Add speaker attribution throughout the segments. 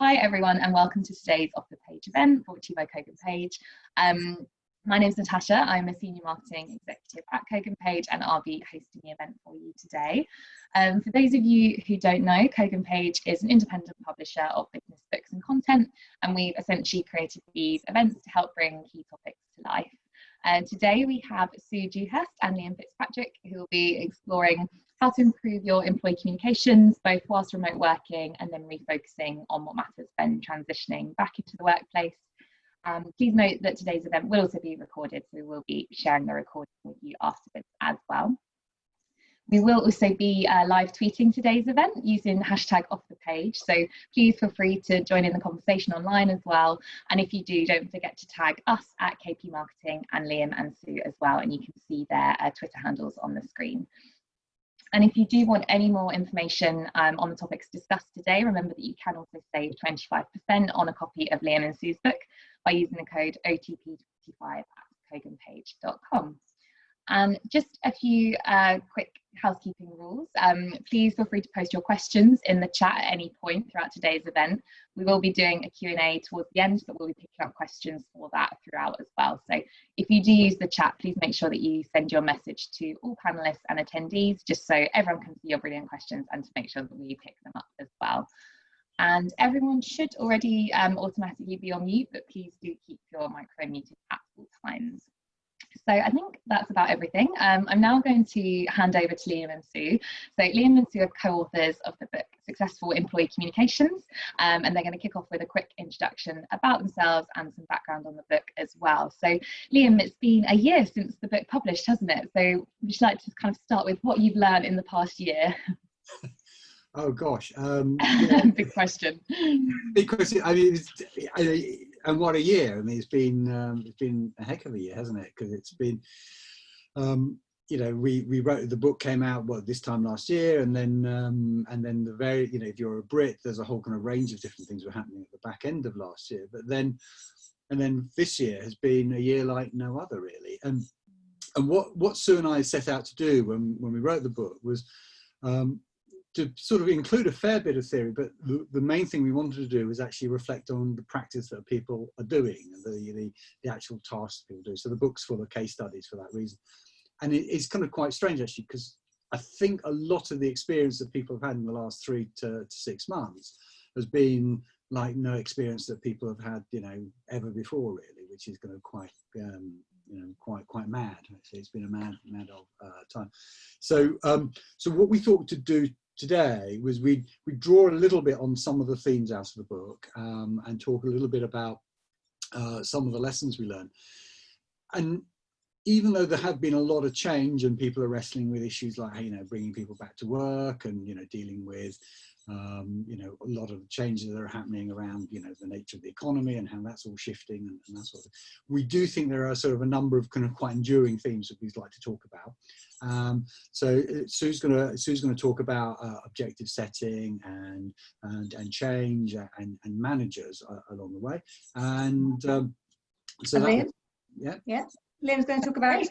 Speaker 1: Hi everyone, and welcome to today's Off the Page event brought to you by Kogan Page. My name is Natasha. I'm a Senior Marketing Executive at Kogan Page, and I'll be hosting the event for you today. For those of you who don't know, Kogan Page is an independent publisher of business books and content, and we've essentially created these events to help bring key topics to life. Today we have Sue Dewhurst and Liam FitzPatrick, who will be exploring how to improve your employee communications, both whilst remote working and then refocusing on what matters when transitioning back into the workplace. Please note that today's event will also be recorded, so we will be sharing the recording with you afterwards as well. We will also be live tweeting today's event using the hashtag #OffThePage, so please feel free to join in the conversation online as well. And if you do, don't forget to tag us at KP Marketing and Liam and Sue as well, and you can see their Twitter handles on the screen. And if you do want any more information on the topics discussed today, remember that you can also save 25% on a copy of Liam and Sue's book by using the code OTP25 at koganpage.com. And just a few quick housekeeping rules. Please feel free to post your questions in the chat at any point throughout today's event. We will be doing a Q&A towards the end, but we'll be picking up questions for that throughout as well. So if you do use the chat, please make sure that you send your message to all panelists and attendees, just so everyone can see your brilliant questions and to make sure that we pick them up as well. And everyone should already automatically be on mute, but please do keep your microphone muted at all times. So I think that's about everything. I'm now going to hand over to Liam and Sue. So Liam and Sue are co-authors of the book Successful Employee Communications, and they're going to kick off with a quick introduction about themselves and some background on the book as well. So Liam, it's been a year since the book published, hasn't it? So would you like to kind of start with what you've learned in the past year?
Speaker 2: Oh gosh, yeah.
Speaker 1: Big question.
Speaker 2: Big question. I mean, and what a year! I mean, it's been a heck of a year, hasn't it? Because it's been, you know, we wrote, the book came out this time last year, and then the very, you know, if you're a Brit, there's a whole kind of range of different things were happening at the back end of last year. But then this year has been a year like no other, really. And what Sue and I set out to do when we wrote the book was to sort of include a fair bit of theory, but the main thing we wanted to do was actually reflect on the practice that people are doing, and the actual tasks people do. So the book's full of case studies for that reason. And it's kind of quite strange, actually, because I think a lot of the experience that people have had in the last 3 to 6 months has been like no experience that people have had, you know, ever before, really, which is kind of quite, you know, quite mad. Actually, it's been a mad old time. So what we thought to do today was we draw a little bit on some of the themes out of the book, and talk a little bit about some of the lessons we learned. And even though there have been a lot of change and people are wrestling with issues like, you know, bringing people back to work and, you know, dealing with you know, a lot of changes that are happening around, you know, the nature of the economy and how that's all shifting and that sort of thing. We do think there are sort of a number of kind of quite enduring themes that we'd like to talk about. So Sue's going to talk about objective setting and change and managers along the way. And so that,
Speaker 3: yeah. Liam's going to talk about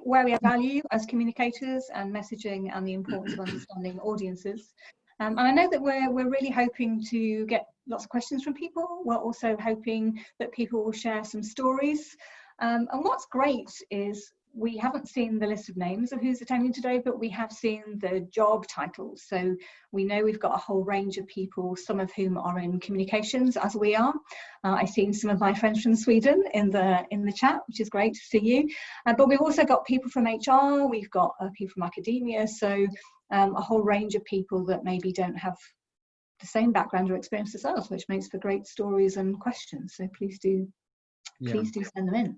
Speaker 3: where we add value as communicators and messaging and the importance of understanding audiences. And I know that we're really hoping to get lots of questions from people. We're also hoping that people will share some stories. And what's great is we haven't seen the list of names of who's attending today, but we have seen the job titles. So we know we've got a whole range of people, some of whom are in communications, as we are. I've seen some of my friends from Sweden in the chat, which is great to see you. But we've also got people from HR, we've got people from academia, so a whole range of people that maybe don't have the same background or experience as us, which makes for great stories and questions. So please do send them in.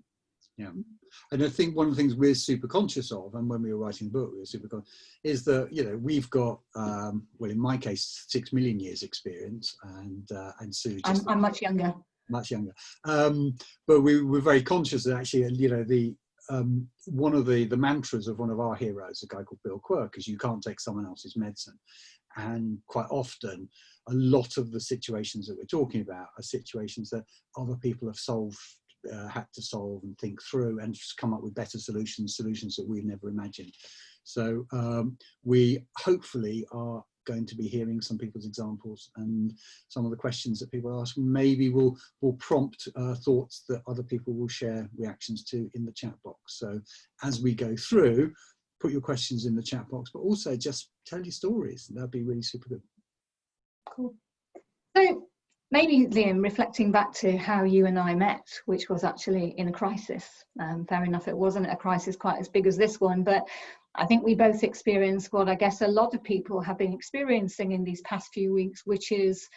Speaker 2: Yeah, and I think one of the things we're super conscious of, and when we were writing the book, we were super conscious, is that, you know, we've got, well, in my case, 6 million years experience, and Sue just
Speaker 3: I'm much younger.
Speaker 2: Much younger, but we were very conscious that actually, you know, the one of the mantras of one of our heroes, a guy called Bill Quirk, is you can't take someone else's medicine. And quite often, a lot of the situations that we're talking about are situations that other people have had to solve and think through and just come up with better solutions that we've never imagined. So we hopefully are going to be hearing some people's examples, and some of the questions that people ask maybe will prompt thoughts that other people will share reactions to in the chat box. So as we go through, put your questions in the chat box, but also just tell your stories. That'd be really super good.
Speaker 3: Cool. So maybe, Liam, reflecting back to how you and I met, which was actually in a crisis. Fair enough, it wasn't a crisis quite as big as this one, but I think we both experienced what I guess a lot of people have been experiencing in these past few weeks, which is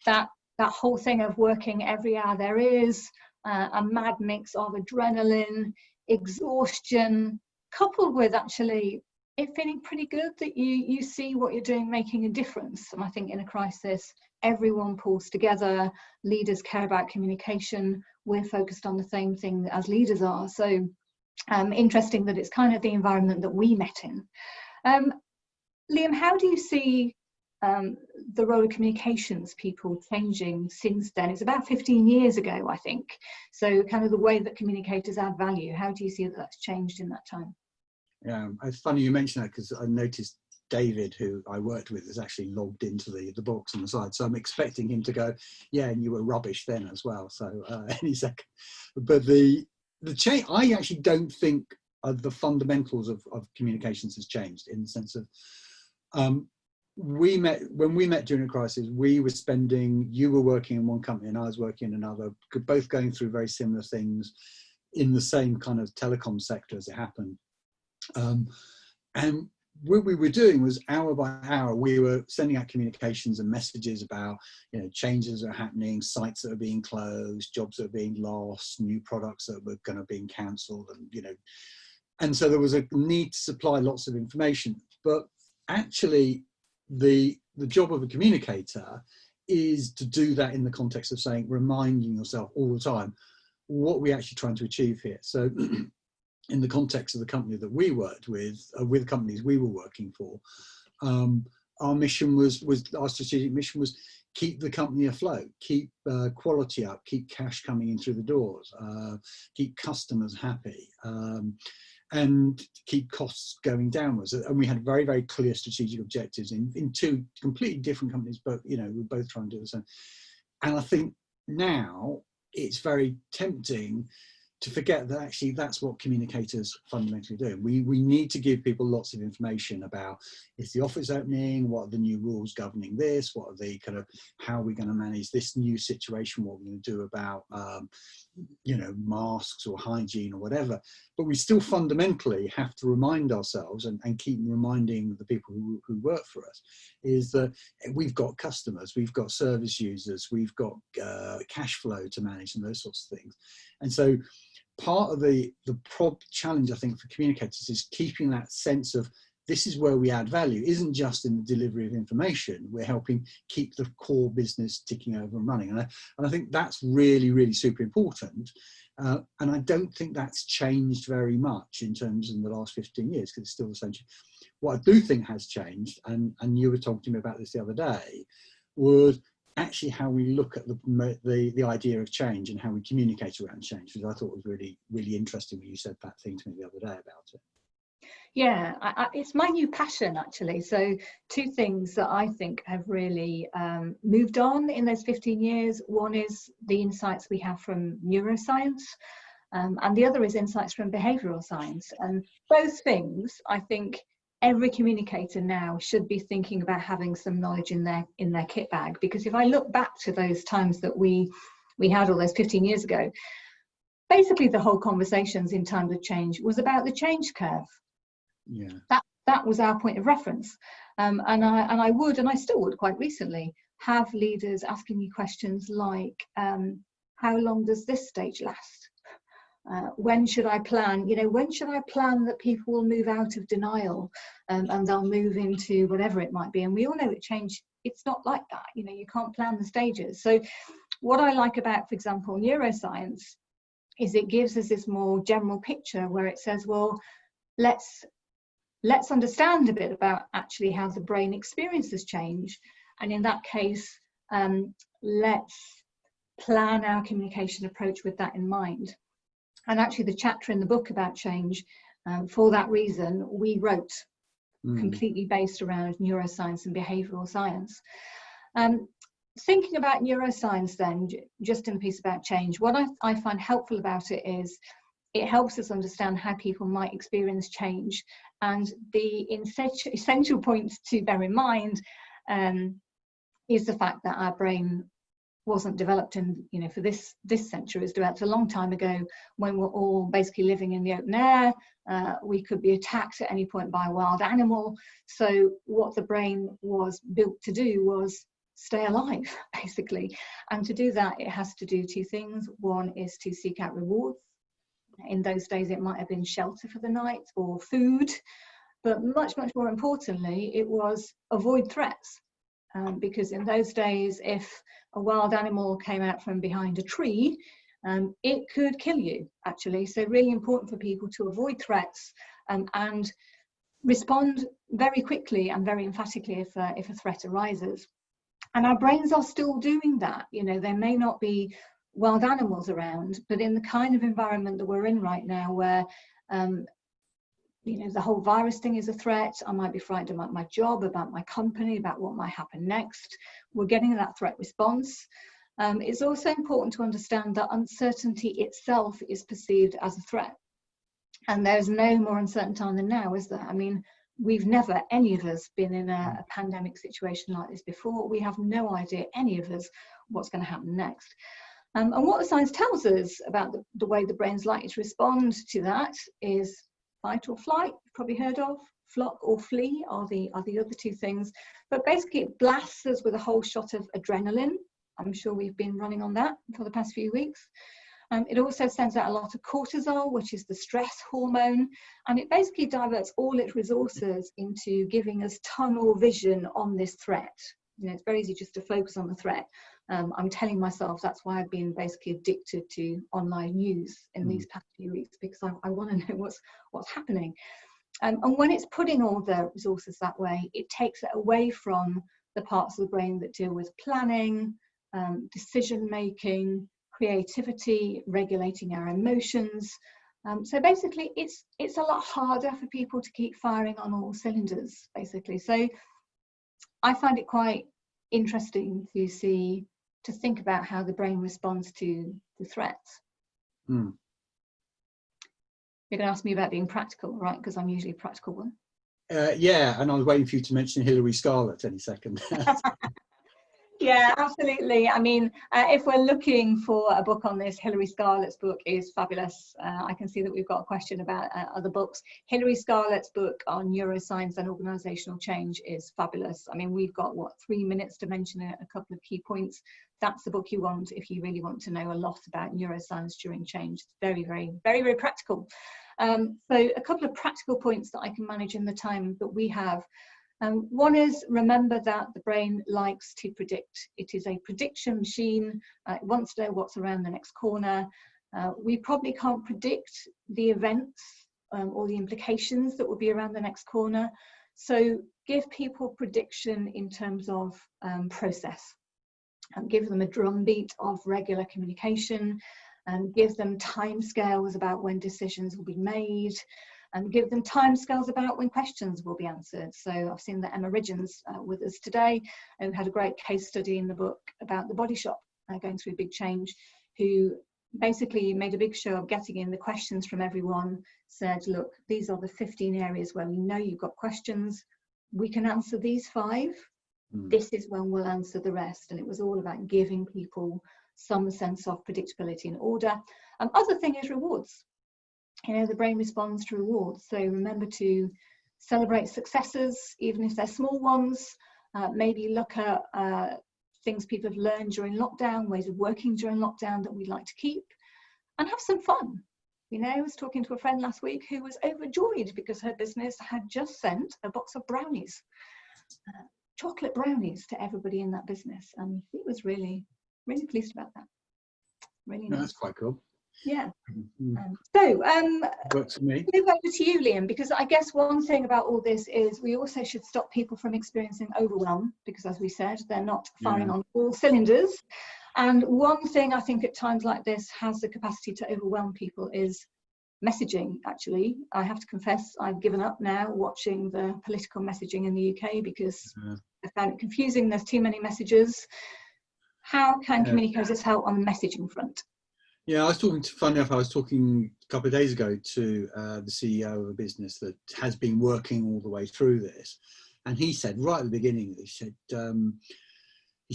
Speaker 3: that whole thing of working every hour there is, a mad mix of adrenaline, exhaustion, coupled with actually it feeling pretty good that you see what you're doing making a difference. And I think in a crisis, everyone pulls together, leaders care about communication, we're focused on the same thing as leaders are. So interesting that it's kind of the environment that we met in. Liam, how do you see the role of communications people changing since then? It's about 15 years ago, I think. So kind of the way that communicators add value, how do you see that that's changed in that time?
Speaker 2: Yeah, it's funny you mention that, because I noticed David, who I worked with, is actually logged into the box on the side. So I'm expecting him to go, yeah, and you were rubbish then as well. So any second. But the change, I actually don't think the fundamentals of communications has changed, in the sense of when we met during a crisis, we were you were working in one company and I was working in another, both going through very similar things in the same kind of telecom sector as it happened. And what we were doing was, hour by hour, we were sending out communications and messages about, changes that are happening, sites that are being closed, jobs that are being lost, new products that were going to be cancelled, and so there was a need to supply lots of information. But actually, the job of a communicator is to do that in the context of reminding yourself all the time what we're actually trying to achieve here. So in the context of the company that we worked with companies we were working for, our mission our strategic mission was keep the company afloat, keep quality up, keep cash coming in through the doors, keep customers happy, and keep costs going downwards. And we had very, very clear strategic objectives in two completely different companies, but we're both trying to do the same. And I think now it's very tempting to forget that actually that's what communicators fundamentally do. We need to give people lots of information about, is the office opening, what are the new rules governing this, what are the kind of, how are we going to manage this new situation, what are we going to do about masks or hygiene or whatever. But we still fundamentally have to remind ourselves and keep reminding the people who work for us, is that we've got customers, we've got service users, we've got cash flow to manage and those sorts of things. And so part of the challenge, I think, for communicators is keeping that sense of, this is where we add value, isn't just in the delivery of information. We're helping keep the core business ticking over and running. And I think that's really, really super important. And I don't think that's changed very much in terms of the last 15 years, because it's still the same. What I do think has changed, and you were talking to me about this the other day, was actually how we look at the idea of change and how we communicate around change, which I thought was really, really interesting when you said that thing to me the other day about it.
Speaker 3: Yeah, it's my new passion, actually. So two things that I think have really moved on in those 15 years. One is the insights we have from neuroscience, and the other is insights from behavioural science. And both things, I think, every communicator now should be thinking about having some knowledge in their kit bag. Because if I look back to those times that we had all those 15 years ago, basically the whole conversations in times of change was about the change curve.
Speaker 2: Yeah.
Speaker 3: That was our point of reference. And I would, and I still would quite recently, have leaders asking me questions like, how long does this stage last? When should I plan? When should I plan that people will move out of denial and they'll move into whatever it might be? And we all know that change, it's not like that. You can't plan the stages. So what I like about, for example, neuroscience is it gives us this more general picture where it says, well, let's understand a bit about actually how the brain experiences change. And in that case, let's plan our communication approach with that in mind. And actually the chapter in the book about change, for that reason, we wrote completely based around neuroscience and behavioural science. Thinking about neuroscience then, just in the piece about change, what I find helpful about it is it helps us understand how people might experience change. And the essential point to bear in mind is the fact that our brain wasn't developed in, for this century. It was developed a long time ago when we're all basically living in the open air. We could be attacked at any point by a wild animal. So what the brain was built to do was stay alive, basically. And to do that, it has to do two things. One is to seek out rewards. In those days, it might have been shelter for the night or food. But much, much more importantly, it was avoid threats. Because in those days, if a wild animal came out from behind a tree, it could kill you, actually. So really important for people to avoid threats and respond very quickly and very emphatically if a threat arises. And our brains are still doing that. There may not be wild animals around, but in the kind of environment that we're in right now, where the whole virus thing is a threat. I might be frightened about my job, about my company, about what might happen next. We're getting that threat response. It's also important to understand that uncertainty itself is perceived as a threat. And there's no more uncertain time than now, is there? I mean, we've never, any of us, been in a pandemic situation like this before. We have no idea, any of us, what's going to happen next. And what the science tells us about the way the brain's likely to respond to that is fight or flight, you've probably heard of. Flock or flee are the other two things. But basically it blasts us with a whole shot of adrenaline. I'm sure we've been running on that for the past few weeks. It also sends out a lot of cortisol, which is the stress hormone. And it basically diverts all its resources into giving us tunnel vision on this threat. It's very easy just to focus on the threat. I'm telling myself that's why I've been basically addicted to online news in these past few weeks, because I want to know what's happening. And when it's putting all the resources that way, it takes it away from the parts of the brain that deal with planning, decision making, creativity, regulating our emotions. So basically it's a lot harder for people to keep firing on all cylinders, basically. So I find it quite interesting to think about how the brain responds to the threats. You're going to ask me about being practical, right? Because I'm usually a practical one.
Speaker 2: Yeah, and I was waiting for you to mention Hilary Scarlett any second.
Speaker 3: Yeah, absolutely. I mean, if we're looking for a book on this, Hilary Scarlett's book is fabulous. I can see that we've got a question about other books. Hilary Scarlett's book on neuroscience and organizational change is fabulous. I mean, we've got, 3 minutes to mention a couple of key points. That's the book you want if you really want to know a lot about neuroscience during change. It's very, very, very, very practical. So a couple of practical points that I can manage in the time that we have. One is, remember that the brain likes to predict. It is a prediction machine. It wants to know what's around the next corner. We probably can't predict the events or the implications that will be around the next corner. So give people prediction in terms of process. Give them a drumbeat of regular communication, and give them timescales about when decisions will be made. And give them timescales about when questions will be answered. So I've seen that Emma Ridgen's with us today, who had a great case study in the book about the Body Shop going through big change, who basically made a big show of getting in the questions from everyone, said, look, these are the 15 areas where we know you've got questions. We can answer these 5. This is when we'll answer the rest. And it was all about giving people some sense of predictability and order. Other thing is rewards. The brain responds to rewards. So remember to celebrate successes, even if they're small ones. Maybe look at things people have learned during lockdown, ways of working during lockdown that we'd like to keep, and have some fun. I was talking to a friend last week who was overjoyed because her business had just sent a box of brownies, chocolate brownies, to everybody in that business. And he was really, really pleased about that. Really nice.
Speaker 2: That's quite cool.
Speaker 3: Yeah. So
Speaker 2: works for me.
Speaker 3: Move over to you, Liam, because I guess one thing about all this is we also should stop people from experiencing overwhelm, because as we said, they're not firing on all cylinders. And one thing I think at times like this has the capacity to overwhelm people is messaging, actually. I have to confess, I've given up now watching the political messaging in the UK because I found it confusing. There's too many messages. How can communicators help on the messaging front?
Speaker 2: Yeah, funny enough, I was talking a couple of days ago to the CEO of a business that has been working all the way through this. And he said right at the beginning, he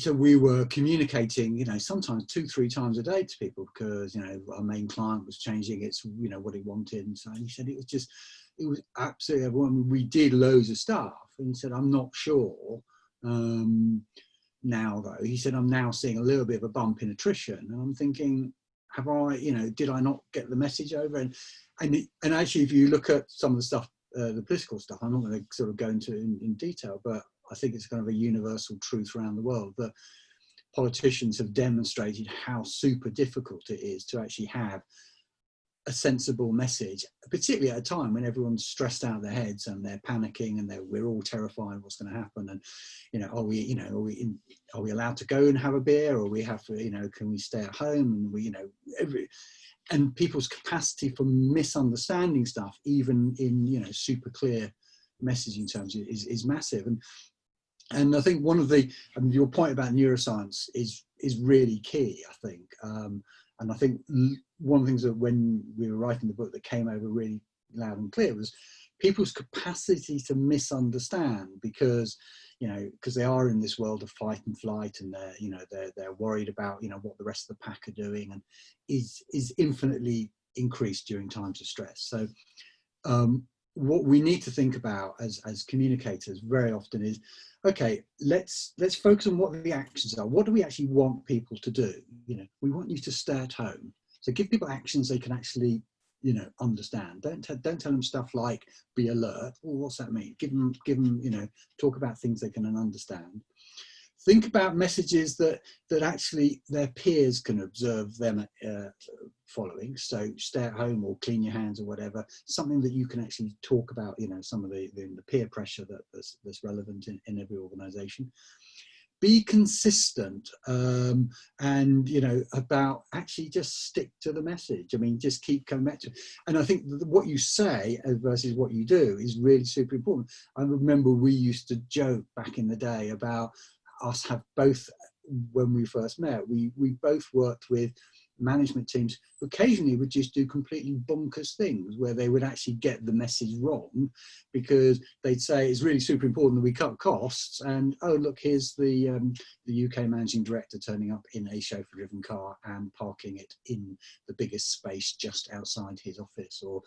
Speaker 2: said we were communicating, you know, sometimes 2-3 times a day to people because, you know, our main client was changing its, you know, what he wanted. And so he said it was absolutely everyone. We did loads of stuff. And he said, I'm not sure now though. He said, I'm now seeing a little bit of a bump in attrition. And I'm thinking, have I, you know, did I not get the message over? And actually, if you look at some of the stuff, the political stuff, I'm not going to sort of go into in detail, but I think it's kind of a universal truth around the world that politicians have demonstrated how super difficult it is to actually have a sensible message, particularly at a time when everyone's stressed out of their heads and they're panicking and we're all terrified what's going to happen. And, you know, are we allowed to go and have a beer, or we have to, you know, can we stay at home? And we, you know, and people's capacity for misunderstanding stuff, even in, you know, super clear messaging terms, is massive. And I think one of the, I mean, your point about neuroscience is really key, I think. And I think one of the things that when we were writing the book that came over really loud and clear was people's capacity to misunderstand, because, you know, because they are in this world of fight and flight, and they're, you know, they're worried about, you know, what the rest of the pack are doing, and is infinitely increased during times of stress. So what we need to think about as communicators very often is, okay, let's focus on what the actions are. What do we actually want people to do? You know, we want you to stay at home. So give people actions they can actually, you know, understand. Don't tell them stuff like be alert. Well, what's that mean? Give them, you know, talk about things they can understand. Think about messages that actually their peers can observe them following. So stay at home or clean your hands or whatever. Something that you can actually talk about, you know, some of the peer pressure that's relevant in every organisation. Be consistent, and, you know, about actually just stick to the message. I mean, just keep coming back to it. And I think what you say versus what you do is really super important. I remember we used to joke back in the day about us have both, when we first met, we both worked with management teams who occasionally would just do completely bonkers things where they would actually get the message wrong, because they'd say it's really super important that we cut costs, and oh look, here's the UK managing director turning up in a chauffeur-driven car and parking it in the biggest space just outside his office, or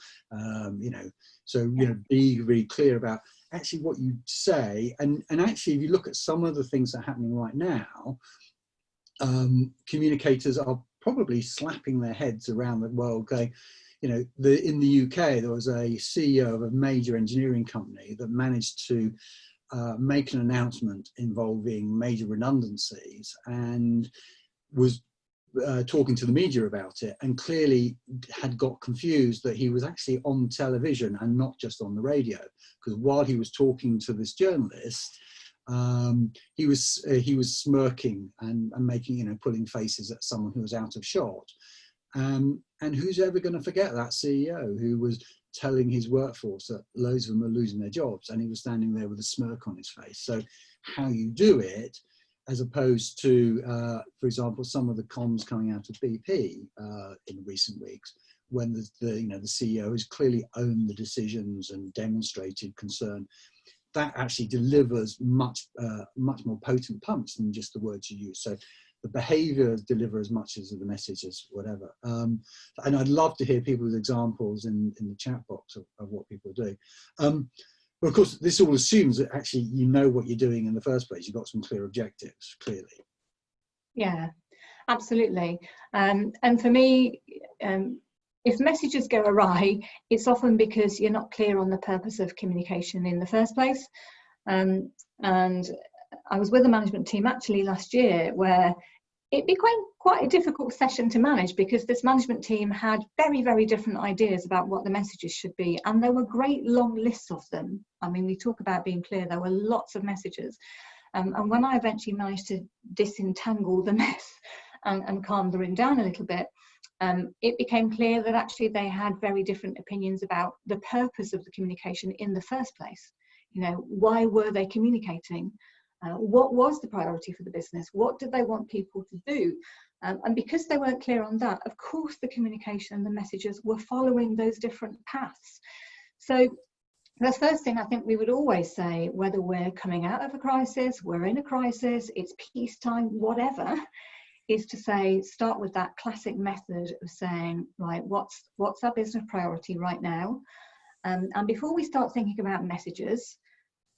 Speaker 2: you know, so, you know, be really clear about actually what you say. And actually, if you look at some of the things that are happening right now, communicators are probably slapping their heads around the world going, you know, in the UK, there was a CEO of a major engineering company that managed to make an announcement involving major redundancies, and was talking to the media about it, and clearly had got confused that he was actually on television and not just on the radio, because while he was talking to this journalist, he was smirking and making, you know, pulling faces at someone who was out of shot. And who's ever going to forget that CEO who was telling his workforce that loads of them are losing their jobs, and he was standing there with a smirk on his face? So how you do it, as opposed to, for example, some of the comms coming out of BP in recent weeks, when the CEO has clearly owned the decisions and demonstrated concern, that actually delivers much more potent punch than just the words you use. So the behaviours deliver as much as the message as whatever. And I'd love to hear people's examples in the chat box of what people do. But of course, this all assumes that actually you know what you're doing in the first place. You've got some clear objectives, clearly. Yeah,
Speaker 3: absolutely. And for me, if messages go awry, it's often because you're not clear on the purpose of communication in the first place. And I was with a management team actually last year where it became quite a difficult session to manage, because this management team had very, very different ideas about what the messages should be. And there were great long lists of them. I mean, we talk about being clear, there were lots of messages. And when I eventually managed to disentangle the mess and calm the room down a little bit, it became clear that actually they had very different opinions about the purpose of the communication in the first place. You know, why were they communicating? What was the priority for the business? What did they want people to do? And because they weren't clear on that, of course, the communication and the messages were following those different paths. So the first thing I think we would always say, whether we're coming out of a crisis, we're in a crisis, it's peacetime, whatever, is to say, start with that classic method of saying, right, what's our business priority right now? And before we start thinking about messages,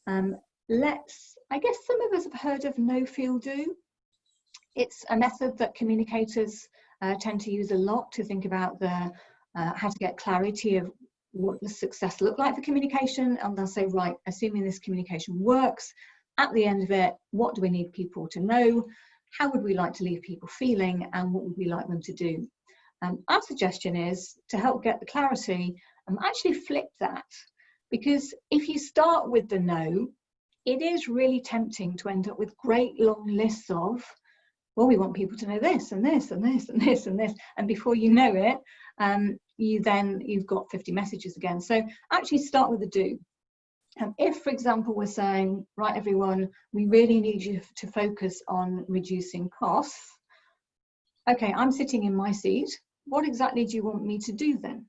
Speaker 3: I guess some of us have heard of no, feel, do. It's a method that communicators tend to use a lot to think about how to get clarity of what does success look like for communication, and they'll say, right, assuming this communication works, at the end of it, what do we need people to know? How would we like to leave people feeling, and what would we like them to do? Our suggestion is to help get the clarity, actually flip that, because if you start with the no, it is really tempting to end up with great long lists of, well, we want people to know this and this and this and this and this, and before you know it, you've got 50 messages again. So actually start with the do. If, for example, we're saying, right, everyone, we really need you to focus on reducing costs. Okay, I'm sitting in my seat. What exactly do you want me to do then?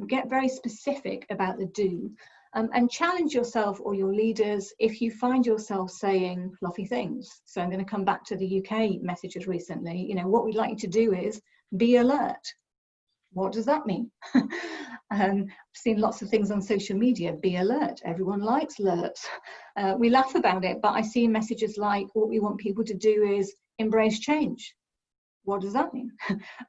Speaker 3: Get very specific about the do. And challenge yourself or your leaders if you find yourself saying fluffy things. So I'm going to come back to the UK messages recently. You know, what we'd like you to do is be alert. What does that mean? I've seen lots of things on social media. Be alert. Everyone likes alerts. We laugh about it, but I see messages like, what we want people to do is embrace change. What does that mean?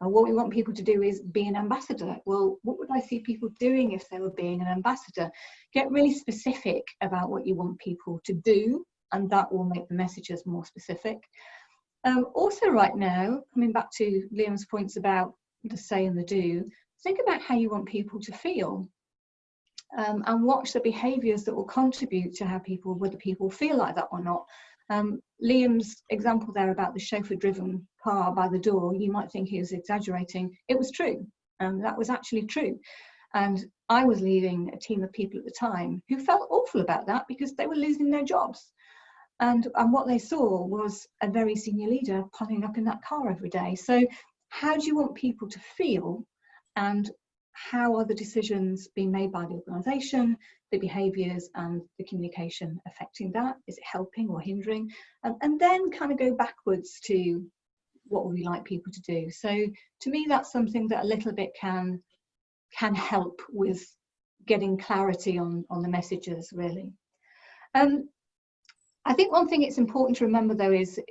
Speaker 3: What we want people to do is be an ambassador. Well, what would I see people doing if they were being an ambassador? Get really specific about what you want people to do, and that will make the messages more specific. Also right now, coming back to Liam's points about the say and the do, think about how you want people to feel, and watch the behaviours that will contribute to how people, whether people feel like that or not. Liam's example there about the chauffeur-driven car by the door, you might think he was exaggerating. It was true, and that was actually true. And I was leading a team of people at the time who felt awful about that because they were losing their jobs. And what they saw was a very senior leader pulling up in that car every day. So how do you want people to feel, and how are the decisions being made by the organisation, the behaviours and the communication affecting that? Is it helping or hindering? And then kind of go backwards to what would we like people to do. So to me, that's something that a little bit can help with getting clarity on the messages, really. I think one thing it's important to remember, though, is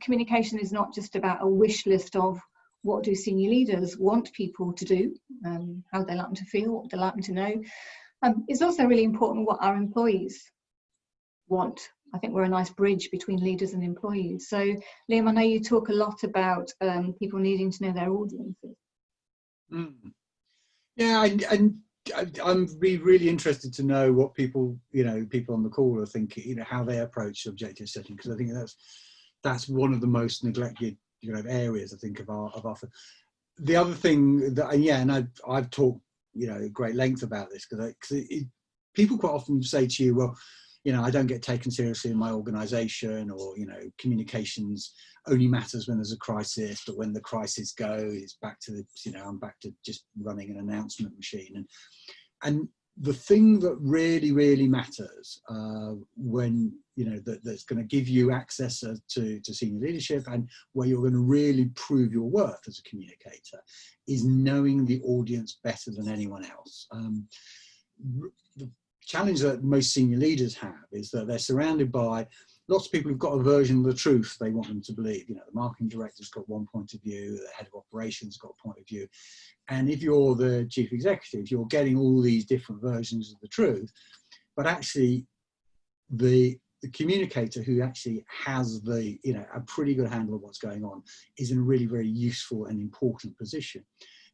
Speaker 3: communication is not just about a wish list of what do senior leaders want people to do, how they like them to feel, what they like them to know. It's also really important what our employees want. I think we're a nice bridge between leaders and employees. So, Liam, I know you talk a lot about people needing to know their audiences.
Speaker 2: Yeah, and I'm really interested to know what people on the call are thinking, how they approach objective setting, because I think that's one of the most neglected areas, I think, of our. The other thing that, and I've talked at great length about this, because people quite often say to you, well, I don't get taken seriously in my organisation, or communications only matters when there's a crisis, but when the crisis goes, back to I'm back to just running an announcement machine. And the thing that really matters when that's going to give you access to senior leadership, and where you're going to really prove your worth as a communicator, is knowing the audience better than anyone else. The challenge that most senior leaders have is that they're surrounded by lots of people who've got a version of the truth they want them to believe. The marketing director's got one point of view, the head of operations got a point of view. And if you're the chief executive, you're getting all these different versions of the truth. But actually, the communicator who actually has a pretty good handle of what's going on is in a really, very useful and important position.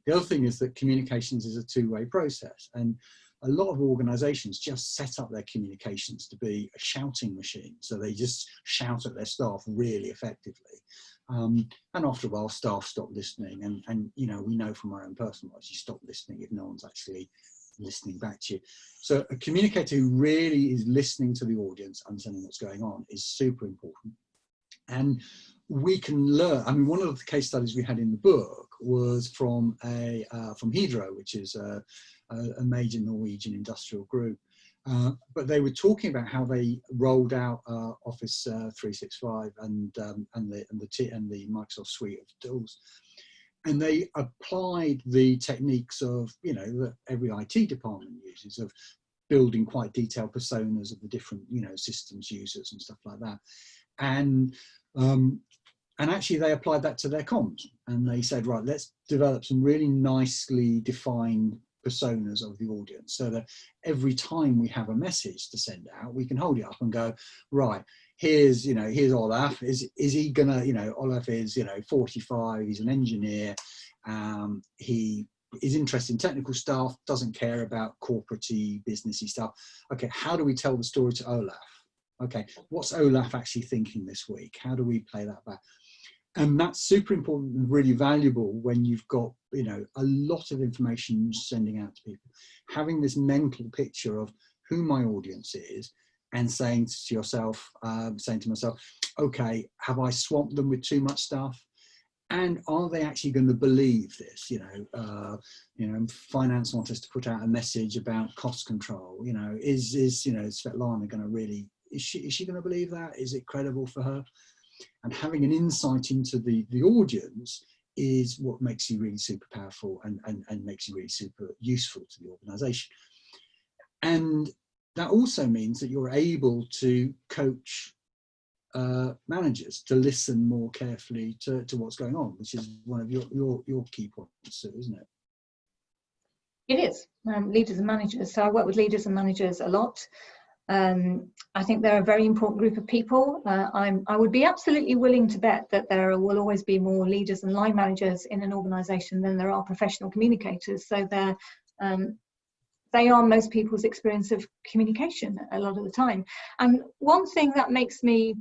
Speaker 2: The other thing is that communications is a two-way process. And a lot of organizations just set up their communications to be a shouting machine. So they just shout at their staff really effectively. And after a while, staff stop listening, and you know, we know from our own personal lives, you stop listening if no one's actually listening back to you. So a communicator who really is listening to the audience, understanding what's going on, is super important. And we can learn. I mean, one of the case studies we had in the book was from Hydro, which is a major Norwegian industrial group. But they were talking about how they rolled out Office 365 and the Microsoft suite of tools, and they applied the techniques of, you know, that every IT department uses, of building quite detailed personas of the different, you know, systems users and stuff like that, and actually they applied that to their comms, and they said, right, let's develop some really nicely defined personas of the audience, so that every time we have a message to send out, we can hold it up and go, right, here's Olaf. Is he gonna, you know, Olaf is, you know, 45, he's an engineer, he is interested in technical stuff, doesn't care about corporate-y, businessy stuff. Okay, how do we tell the story to Olaf? Okay, what's Olaf actually thinking this week? How do we play that back? And that's super important and really valuable when you've got, you know, a lot of information sending out to people. Having this mental picture of who my audience is, and saying to yourself, saying to myself, okay, have I swamped them with too much stuff? And are they actually going to believe this? You know, finance wants us to put out a message about cost control. You know, is you know, Svetlana going to really, is she going to believe that? Is it credible for her? And having an insight into the audience is what makes you really super powerful and makes you really super useful to the organisation. And that also means that you're able to coach managers to listen more carefully to what's going on, which is one of your key points, Sue, isn't it?
Speaker 3: It is, leaders and managers. So I work with leaders and managers a lot. I think they're a very important group of people. I would be absolutely willing to bet that there will always be more leaders and line managers in an organisation than there are professional communicators. So they are most people's experience of communication a lot of the time. And one thing that makes me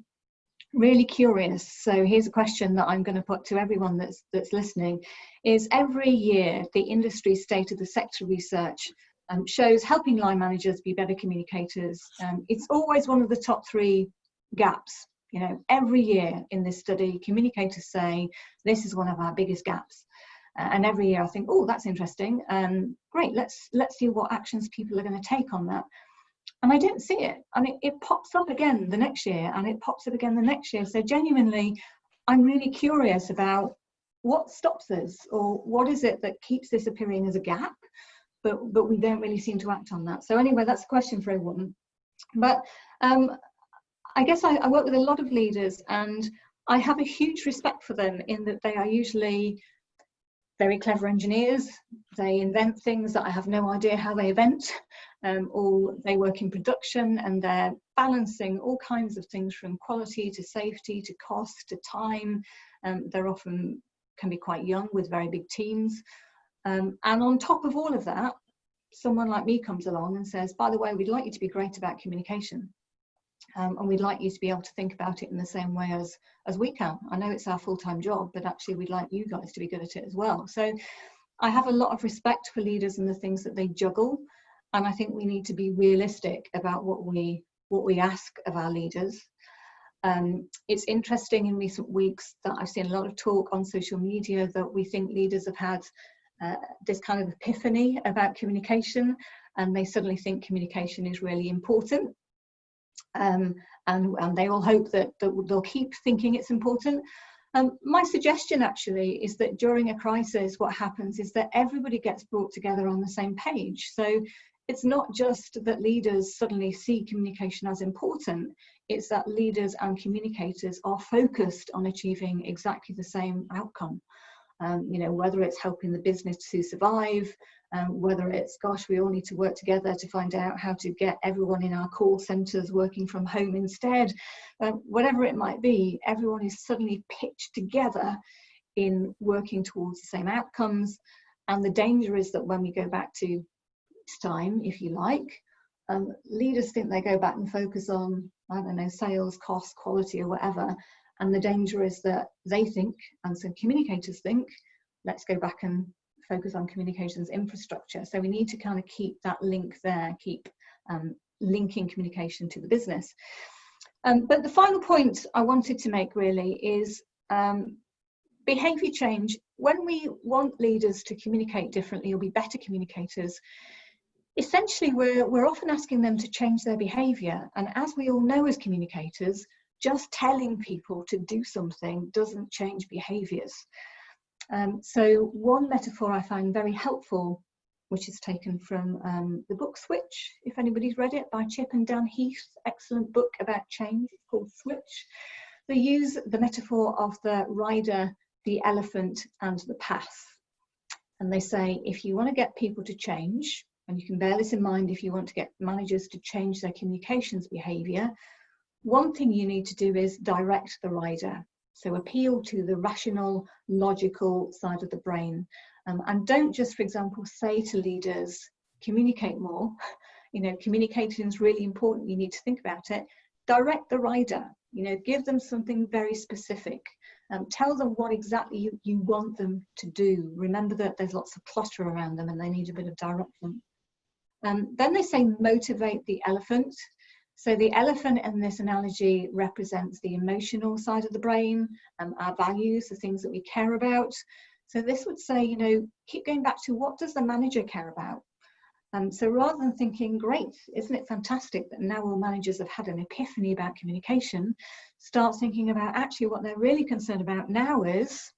Speaker 3: really curious, so here's a question that I'm going to put to everyone that's listening, is every year the industry state of the sector research shows helping line managers be better communicators. It's always one of the top 3 gaps. You know, every year in this study, communicators say this is one of our biggest gaps. And every year I think, oh, that's interesting. Great, let's see what actions people are going to take on that. And I don't see it. And it pops up again the next year, and it pops up again the next year. So genuinely, I'm really curious about what stops us, or what is it that keeps this appearing as a gap, but we don't really seem to act on that. So anyway, that's a question for everyone. But I guess I work with a lot of leaders, and I have a huge respect for them in that they are usually very clever engineers. They invent things that I have no idea how they invent, or they work in production, and they're balancing all kinds of things from quality to safety to cost to time. They're often can be quite young with very big teams. And on top of all of that, someone like me comes along and says, by the way, we'd like you to be great about communication. And we'd like you to be able to think about it in the same way as we can. I know it's our full-time job, but actually we'd like you guys to be good at it as well. So I have a lot of respect for leaders and the things that they juggle. And I think we need to be realistic about what we ask of our leaders. It's interesting in recent weeks that I've seen a lot of talk on social media that we think leaders have had this kind of epiphany about communication, and they suddenly think communication is really important. And they all hope that they'll keep thinking it's important. My suggestion actually is that during a crisis, what happens is that everybody gets brought together on the same page. So it's not just that leaders suddenly see communication as important, it's that leaders and communicators are focused on achieving exactly the same outcome. You know, whether it's helping the business to survive, whether it's, gosh, we all need to work together to find out how to get everyone in our call centres working from home instead, whatever it might be, everyone is suddenly pitched together in working towards the same outcomes. And the danger is that when we go back to time, if you like, leaders think they go back and focus on, I don't know, sales, cost, quality or whatever, And the danger is that they think, and so communicators think, let's go back and focus on communications infrastructure. So we need to kind of keep that link there, keep linking communication to the business. But the final point I wanted to make really is behaviour change. When we want leaders to communicate differently or be better communicators, essentially we're often asking them to change their behaviour. And as we all know as communicators, just telling people to do something doesn't change behaviours. So one metaphor I find very helpful, which is taken from the book Switch, if anybody's read it, by Chip and Dan Heath, excellent book about change, it's called Switch. They use the metaphor of the rider, the elephant and the path. And they say, if you want to get people to change, and you can bear this in mind if you want to get managers to change their communications behaviour, one thing you need to do is direct the rider. So appeal to the rational, logical side of the brain. And don't just, for example, say to leaders, communicate more. You know, communicating is really important. You need to think about it. Direct the rider. You know, give them something very specific. Tell them what exactly you want them to do. Remember that there's lots of clutter around them and they need a bit of direction. Then they say motivate the elephant. So the elephant in this analogy represents the emotional side of the brain, our values, the things that we care about. So this would say, you know, keep going back to what does the manager care about? So rather than thinking, great, isn't it fantastic that now all managers have had an epiphany about communication, start thinking about actually what they're really concerned about now is,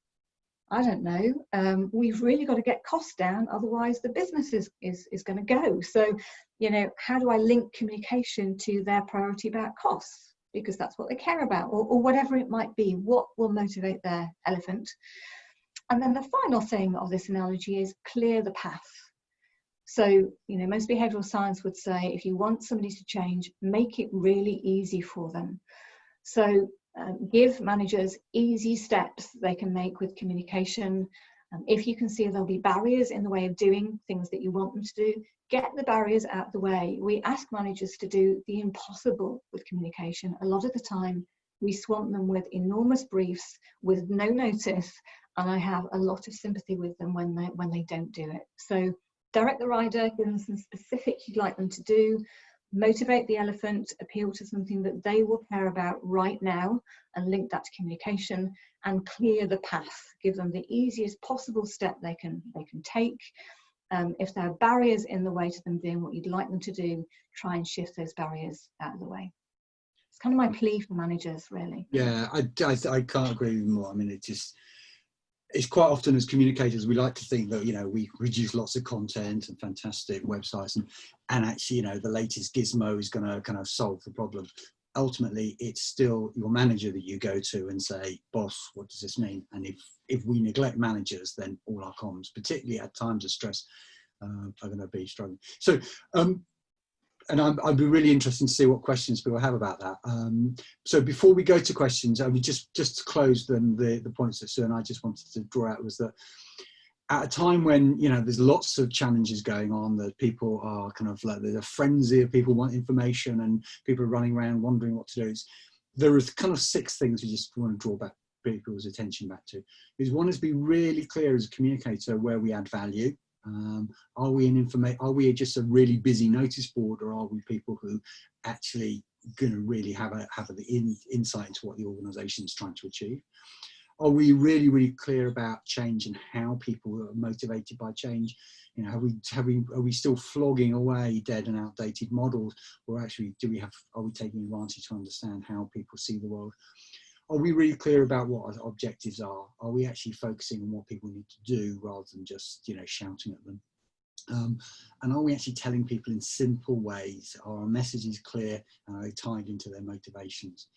Speaker 3: I don't know, we've really got to get costs down, otherwise the business is going to go. So, you know, how do I link communication to their priority about costs? Because that's what they care about, or whatever it might be, what will motivate their elephant. And then the final thing of this analogy is clear the path. So, you know, most behavioural science would say if you want somebody to change, make it really easy for them. So give managers easy steps they can make with communication. If you can see there'll be barriers in the way of doing things that you want them to do, get the barriers out of the way. We ask managers to do the impossible with communication. A lot of the time, we swamp them with enormous briefs with no notice, and I have a lot of sympathy with them when they don't do it. So direct the rider, give them some specifics you'd like them to do, motivate the elephant, appeal to something that they will care about right now and link that to communication, and clear the path. Give them the easiest possible step they can take. If there are barriers in the way to them doing what you'd like them to do, try and shift those barriers out of the way. It's kind of my plea for managers, really.
Speaker 2: Yeah, I can't agree with you more. I mean, it's quite often as communicators, we like to think that, you know, we produce lots of content and fantastic websites and actually, you know, the latest gizmo is going to kind of solve the problem. Ultimately, it's still your manager that you go to and say, boss, what does this mean? And if we neglect managers, then all our comms, particularly at times of stress, are going to be struggling. So, and I'd be really interested to see what questions people have about that. So before we go to questions, we just to close them, the points that Sue and I just wanted to draw out was that at a time when, you know, there's lots of challenges going on, that people are kind of like, there's a frenzy of people want information and people are running around wondering what to do. There are kind of 6 things we just want to draw back people's attention back to. Is one is be really clear as a communicator where we add value. Are we just a really busy notice board, or are we people who actually going to really have the insight into what the organisation is trying to achieve? Are we really, really clear about change and how people are motivated by change? You know, are we still flogging away dead and outdated models, or actually are we taking advantage to understand how people see the world? Are we really clear about what our objectives are? Are we actually focusing on what people need to do rather than just, you know, shouting at them? And are we actually telling people in simple ways? Are our messages clear and are they tied into their motivations?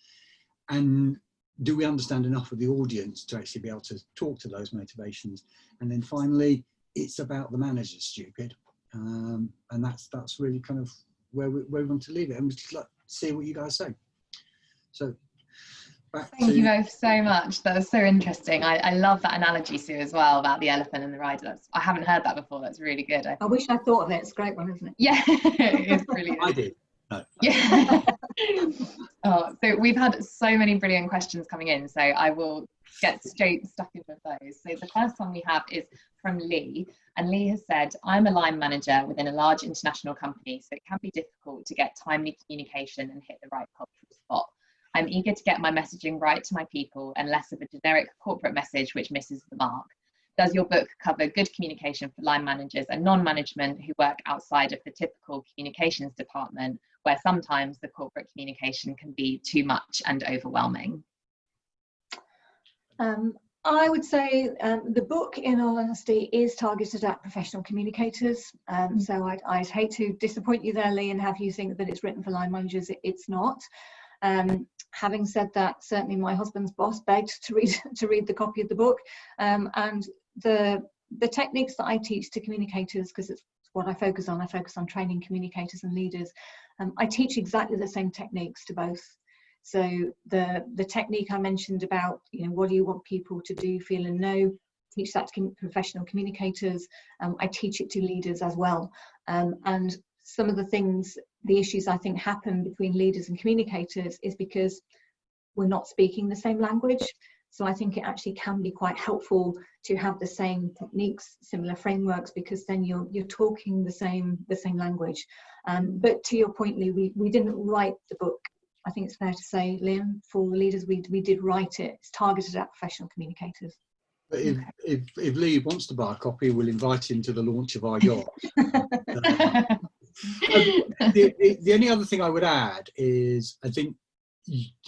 Speaker 2: And do we understand enough of the audience to actually be able to talk to those motivations? And then finally, it's about the manager, stupid. And that's really kind of where we want to leave it. And we'd just like to see what you guys say. So
Speaker 1: thank you both so much. That was so interesting. I love that analogy, Sue, as well, about the elephant and the rider. I haven't heard that before. That's really good.
Speaker 3: I wish I thought of it. It's a great one, isn't it?
Speaker 1: Yeah, it's brilliant.
Speaker 2: I did. No.
Speaker 1: Yeah. Oh, so we've had so many brilliant questions coming in, so I will get straight stuck in with those. So the first one we have is from Lee, and Lee has said, I'm a line manager within a large international company, so it can be difficult to get timely communication and hit the right cultural spot. I'm eager to get my messaging right to my people and less of a generic corporate message which misses the mark. Does your book cover good communication for line managers and non-management who work outside of the typical communications department, where sometimes the corporate communication can be too much and overwhelming?
Speaker 3: I would say the book, in all honesty, is targeted at professional communicators. So I'd hate to disappoint you there, Lee, and have you think that it's written for line managers. It's not. Having said that, certainly my husband's boss begged to read the copy of the book, and the techniques that I teach to communicators, because it's what I focus on training communicators and leaders. I teach exactly the same techniques to both. So the technique I mentioned about, what do you want people to do, feel and know, teach that to professional communicators. I teach it to leaders as well. And some of the issues I think happen between leaders and communicators is because we're not speaking the same language. So I think it actually can be quite helpful to have the same techniques, similar frameworks, because then you're talking the same language. But to your point, Lee, we didn't write the book. I think it's fair to say, Liam, for leaders, we did write it. It's targeted at professional communicators.
Speaker 2: But if Lee wants to buy a copy, we'll invite him to the launch of our yacht. The only other thing I would add is, I think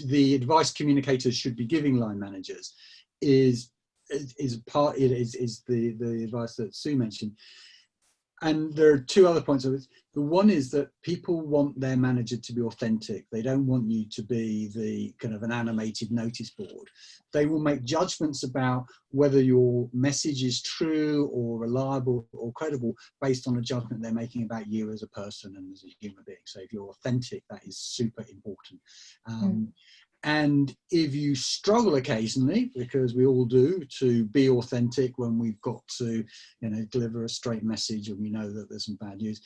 Speaker 2: the advice communicators should be giving line managers is the advice that Sue mentioned. And there are two other points of it. The one is that people want their manager to be authentic. They don't want you to be the kind of an animated notice board. They will make judgments about whether your message is true or reliable or credible based on a judgment they're making about you as a person and as a human being. So if you're authentic, that is super important. And if you struggle occasionally, because we all do, to be authentic when we've got to, deliver a straight message and we know that there's some bad news,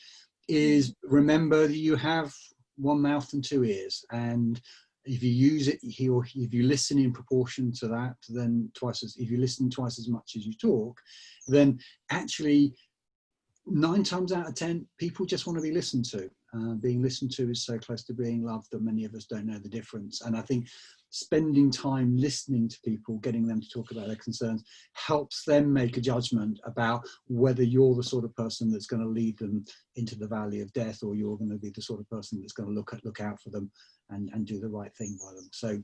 Speaker 2: is remember that you have one mouth and two ears. And if you use it, if you listen in proportion to that, then if you listen twice as much as you talk, then actually 9 times out of 10, people just want to be listened to. Being listened to is so close to being loved that many of us don't know the difference. And I think spending time listening to people, getting them to talk about their concerns, helps them make a judgment about whether you're the sort of person that's going to lead them into the valley of death, or you're going to be the sort of person that's going to look out for them and do the right thing by them. So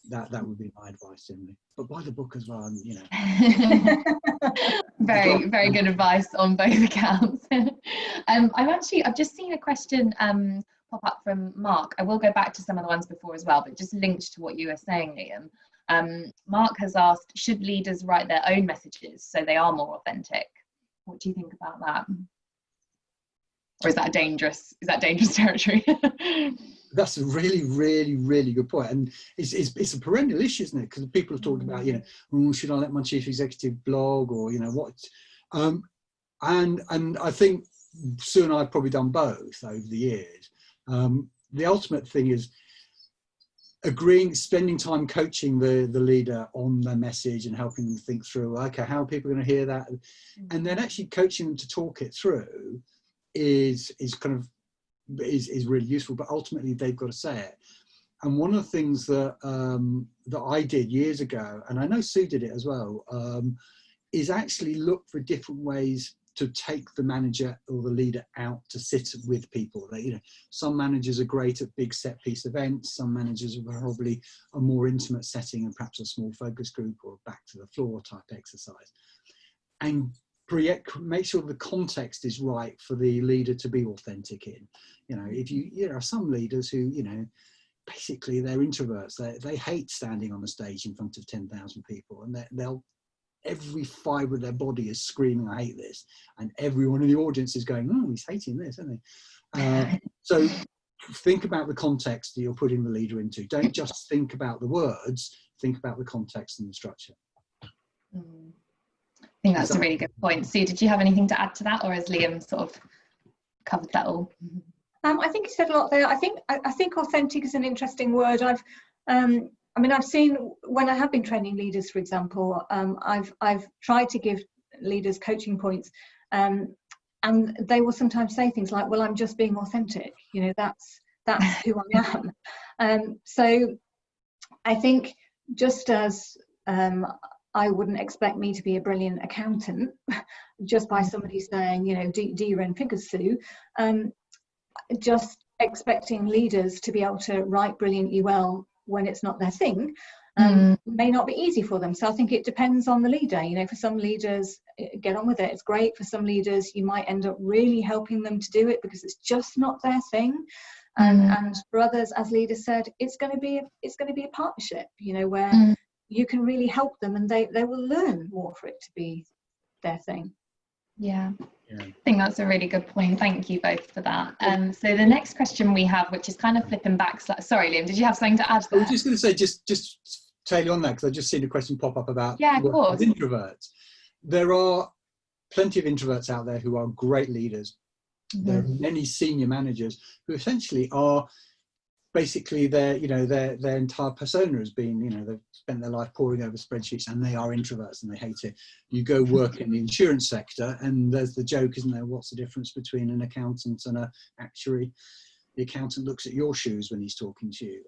Speaker 2: that would be my advice, Emily. But buy the book as well,
Speaker 1: Very, very good advice on both accounts. I've just seen a question pop up from Mark. I will go back to some of the ones before as well, but just linked to what you were saying, Liam. Mark has asked, should leaders write their own messages so they are more authentic? What do you think about that? Or is that dangerous territory?
Speaker 2: That's a really, really, really good point. And it's a perennial issue, isn't it? Because people have talked about, should I let my chief executive blog, or, what? And I think Sue and I have probably done both over the years. The ultimate thing is spending time coaching the leader on their message and helping them think through, okay, how are people going to hear that? And then actually coaching them to talk it through is really useful, but ultimately they've got to say it. And one of the things that I did years ago, and I know Sue did it as well, is actually look for different ways to take the manager or the leader out to sit with people. Some managers are great at big set piece events. Some managers are probably a more intimate setting and perhaps a small focus group or back to the floor type exercise. And make sure the context is right for the leader to be authentic in. If there are some leaders who, basically they're introverts. They hate standing on a stage in front of 10,000 people, and every fibre of their body is screaming, I hate this. And everyone in the audience is going, oh, he's hating this, isn't he? So think about the context that you're putting the leader into. Don't just think about the words, think about the context and the structure.
Speaker 1: I think that's a really good point. Sue, did you have anything to add to that, or has Liam sort of covered that all?
Speaker 3: I think you said a lot there. I think authentic is an interesting word. I've seen when I have been training leaders, for example, I've tried to give leaders coaching points, and they will sometimes say things like, "Well, I'm just being authentic. You know, that's who I am." So I think just as I wouldn't expect me to be a brilliant accountant just by somebody saying, you know, do you run figures, Sue? Just expecting leaders to be able to write brilliantly well when it's not their thing may not be easy for them. So I think it depends on the leader. You know, for some leaders, get on with it, it's great. For some leaders, you might end up really helping them to do it because it's just not their thing. And for others, as leaders said, it's going to be a partnership, you know, where you can really help them and they will learn more for it to be their thing.
Speaker 1: Yeah. I think that's a really good point. Thank you both for that. So the next question we have, which is kind of flipping back. Sorry, Liam, did you have something to add there?
Speaker 2: I was just going to say, just tail on that, because I just seen a question pop up about introverts. There are plenty of introverts out there who are great leaders. There are many senior managers who essentially are basically their entire persona has been, you know, they've spent their life poring over spreadsheets and they are introverts and they hate it. You go work in the insurance sector and there's the joke, isn't there? What's the difference between an accountant and an actuary? The accountant looks at your shoes when he's talking to you.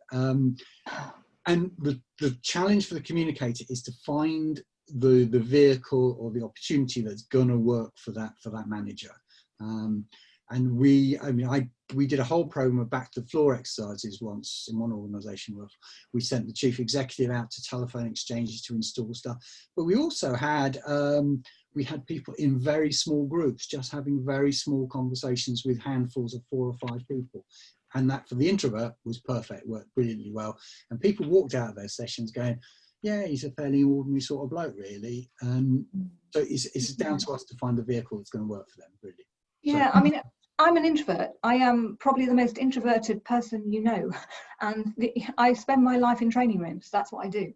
Speaker 2: And the challenge for the communicator is to find the vehicle or the opportunity that's going to work for that manager. And we did a whole program of back to the floor exercises once in one organisation where we sent the chief executive out to telephone exchanges to install stuff. But we also had people in very small groups, just having very small conversations with handfuls of 4 or 5 people. And that for the introvert was perfect, worked brilliantly well. And people walked out of their sessions going, yeah, he's a fairly ordinary sort of bloke, really. So it's down to us to find the vehicle that's going to work for them, really.
Speaker 3: Yeah, I mean, I'm an introvert. I am probably the most introverted person you know, and I spend my life in training rooms. That's what I do,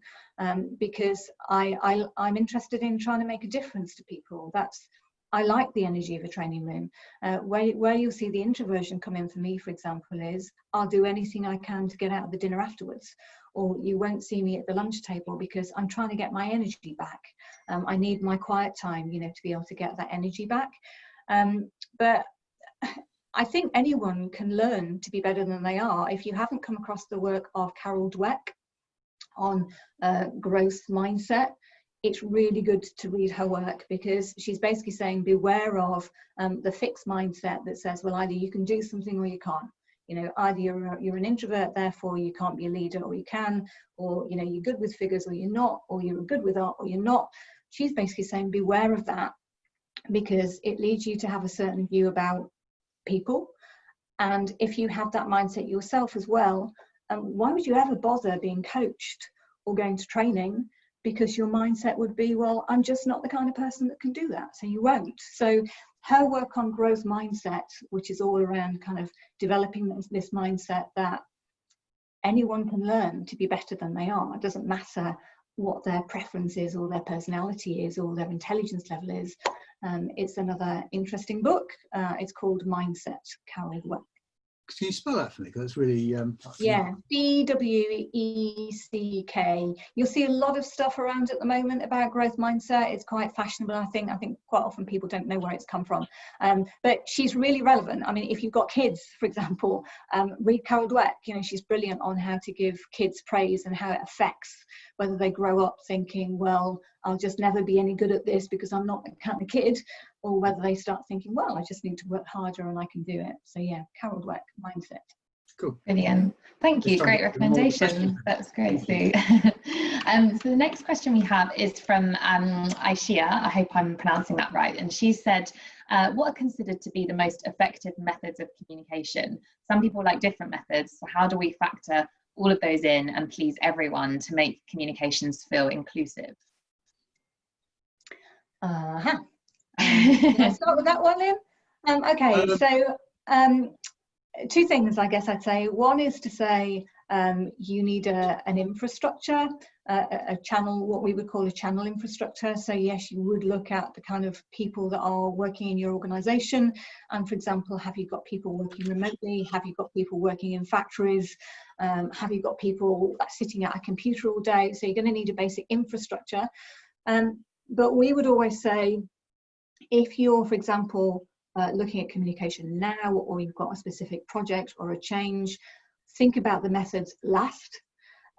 Speaker 3: because I'm interested in trying to make a difference to people. I like the energy of a training room. Where you'll see the introversion come in for me, for example, is I'll do anything I can to get out of the dinner afterwards, or you won't see me at the lunch table because I'm trying to get my energy back. I need my quiet time, you know, to be able to get that energy back. But I think anyone can learn to be better than they are. If you haven't come across the work of Carol Dweck on growth mindset, it's really good to read her work, because she's basically saying beware of the fixed mindset that says, well, either you can do something or you can't. You know, either you're an introvert, therefore you can't be a leader, or you can, or, you know, you're good with figures or you're not, or you're good with art or you're not. She's basically saying beware of that, because it leads you to have a certain view about people. And if you have that mindset yourself as well, why would you ever bother being coached or going to training? Because your mindset would be, well, I'm just not the kind of person that can do that, so you won't. So her work on growth mindset, which is all around kind of developing this mindset that anyone can learn to be better than they are. It doesn't matter what their preference is or their personality is or their intelligence level is. It's another interesting book. It's called Mindset, Carol Dweck.
Speaker 2: Can you spell that for me? Because it's really...
Speaker 3: yeah, Dweck. You'll see a lot of stuff around at the moment about growth mindset. It's quite fashionable, I think. I think quite often people don't know where it's come from. But she's really relevant. I mean, if you've got kids, for example, read Carol Dweck. You know, she's brilliant on how to give kids praise and how it affects whether they grow up thinking, well, I'll just never be any good at this because I'm not that kind of kid, or whether they start thinking, well, I just need to work harder and I can do it. So yeah, Carol Dweck, Mindset.
Speaker 2: Cool.
Speaker 1: Brilliant. Thank you. Great recommendation. That's great, Sue. So the next question we have is from Aishia. I hope I'm pronouncing that right. And she said, what are considered to be the most effective methods of communication? Some people like different methods. So how do we factor all of those in and please everyone to make communications feel inclusive?
Speaker 3: Let's start with that one, Liam. Okay, so two things I guess I'd say. One is to say you need an infrastructure a channel, what we would call a channel infrastructure. So yes, you would look at the kind of people that are working in your organisation. And for example, have you got people working remotely? Have you got people working in factories? Have you got people sitting at a computer all day? So you're going to need a basic infrastructure. But we would always say, if you're, for example, looking at communication now, or you've got a specific project or a change, think about the methods last.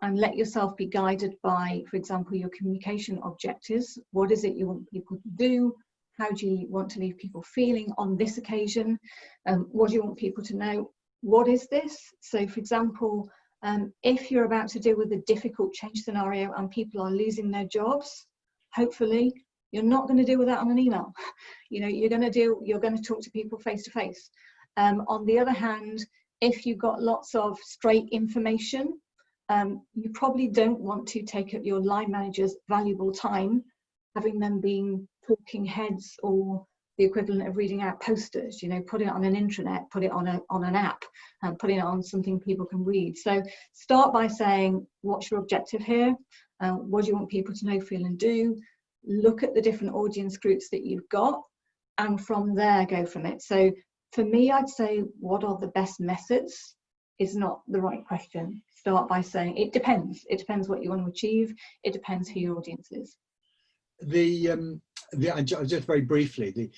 Speaker 3: And let yourself be guided by, for example, your communication objectives. What is it you want people to do? How do you want to leave people feeling on this occasion? What do you want people to know? What is this? So, for example, if you're about to deal with a difficult change scenario and people are losing their jobs, hopefully you're not going to deal with that on an email. You know, you're going to talk to people face to face. On the other hand, if you've got lots of straight information, you probably don't want to take up your line manager's valuable time, having them being talking heads or the equivalent of reading out posters. You know, put it on an intranet, put it on an app, and put it on something people can read. So start by saying, what's your objective here? What do you want people to know, feel, and do? Look at the different audience groups that you've got, and from there go from it. So for me, I'd say, what are the best methods is not the right question. Start by saying it depends. It depends what you want to achieve. It depends who your audience is.
Speaker 2: Just very briefly,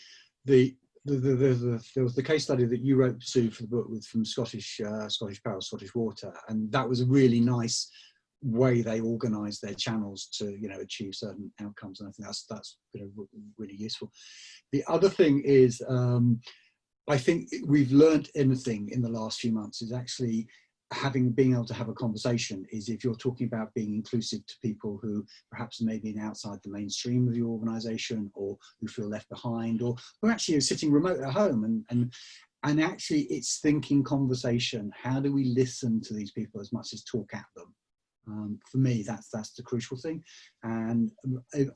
Speaker 2: there was the case study that you wrote, Sue, for the book from Scottish Power, Scottish Water, and that was a really nice way they organised their channels to, you know, achieve certain outcomes, and I think that's you know, really useful. The other thing is, I think we've learned anything in the last few months is actually being able to have a conversation, is if you're talking about being inclusive to people who perhaps maybe outside the mainstream of your organisation, or who feel left behind, or who actually are sitting remote at home, and actually it's thinking conversation. How do we listen to these people as much as talk at them? For me, that's the crucial thing. And